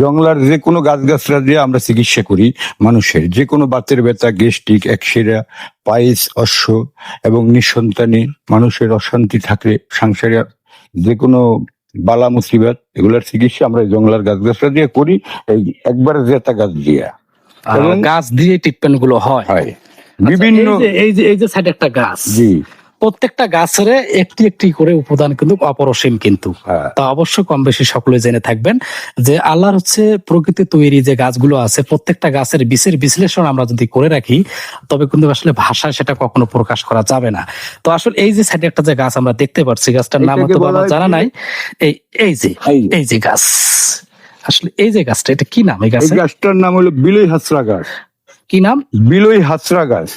জংলার যে কোনো গাছগাছরা দিয়ে আমরা চিকিৎসা করি মানুষের, যে কোনো বাতের ব্যথা, গ্যাস্ট্রিক, একশিরা, পাইলস, অশ্ব এবং নিঃসন্তানী, মানুষের অশান্তি থাকলে, সংসারে যে কোনো বালা মুসিবত, এগুলোর চিকিৎসা আমরা এই জংলার গাছগাছরা দিয়ে করি, এই একবার জেতা গাছ দিয়ে এবং গাছ দিয়ে ট্রিটমেন্ট গুলো হয়। বিভিন্ন এই যে সাইড একটা গাছ, জি প্রত্যেকটা গাছের একটি একটি করে উপাদান কিন্তু অপরসীম, কিন্তু তা অবশ্য কম বেশি সকলে জেনে থাকবেন যে আল্লাহর হচ্ছে প্রকৃতি তৈরি যে গাছগুলো আছে, প্রত্যেকটা গাছের বীজের বিশ্লেষণ আমরা যদি করে রাখি তবে কিন্তু আসলে ভাষায় সেটা কখনো প্রকাশ করা যাবে না। তো আসলে এই যে সাইডে একটা যে গাছ আমরা দেখতে পাচ্ছি, গাছটার নাম হয়তো আমার জানা নাই, এই যে গাছ, আসলে এই যে গাছটা, এটা কি নাম? এই গাছটার নাম হলো বিলই হাসরা গাছ। কি নাম? বিলই হাসরা গাছ।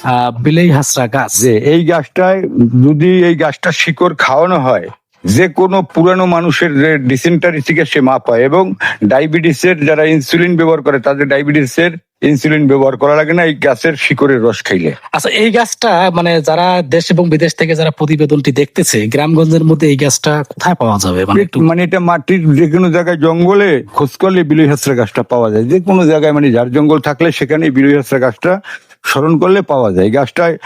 বিলই হাসরা গাছ। যে এই গাছটায় যদি এই গাছটা শিকড় খাওয়ানো হয়, যে কোনো পুরানো মানুষের যে ডিসেন্টারি থেকে সে মা পায়, এবং ডায়াবেটিসের যারা ইনসুলিন ব্যবহার করে তাদের ডায়াবেটিসের ইনসুলিন ব্যবহার করা লাগে না এই গাছের শিকড়ের রস খাইলে। আচ্ছা, এই গাছটা মানে যারা দেশ এবং বিদেশ থেকে যারা প্রতিবেদনটি দেখতেছে, গ্রামগঞ্জের মধ্যে এই গাছটা কোথায় পাওয়া যাবে? মানে এটা মাটির যে কোনো জায়গায় জঙ্গলে খোঁজ করলে বিলই হাসরা গাছটা পাওয়া যায়। যে কোনো জায়গায় মানে ঝাড় জঙ্গল থাকলে সেখানে বিলই হাসরা গাছটা স্মরণ করলে পাওয়া যায়। গাছটায়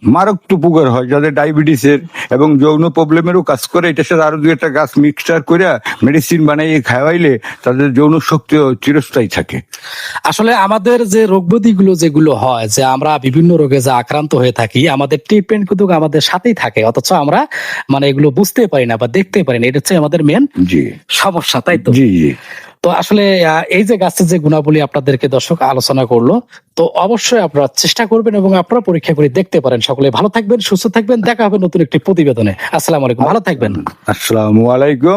মারাত্মক উপকার হয় যাদের ডায়াবেটিসের এবং যৌন প্রবলেমেরও কাজ করে। এটার সাথে আরো দুই একটা গাছ মিক্সচার করে মেডিসিন বানাইয়ে খাওয়াইলে তাদের যৌন শক্তি চিরস্থায়ী থাকে। আসলে আমাদের যে রোগ ব্যাধি গুলো যেগুলো হয়, যে আমরা বিভিন্ন রোগে যে আক্রান্ত হয়ে থাকি, আমাদের ট্রিটমেন্ট কিন্তু আমাদের সাথেই থাকে, অথচ আমরা মানে এগুলো বুঝতে পারি না বা দেখতে পারি না। এটা হচ্ছে আমাদের মেন সমস্যা, তাই তো? জি জি। তো আসলে এই যে গাছের যে গুণাবলী আপনাদেরকে দর্শক আলোচনা করলো, তো অবশ্যই আপনারা চেষ্টা করবেন এবং আপনারা পরীক্ষা করে দেখতে পারেন। সকলে ভালো থাকবেন, সুস্থ থাকবেন, দেখা হবে নতুন একটি প্রতিবেদনে। আসসালামু আলাইকুম, ভালো থাকবেন। আসসালামু আলাইকুম।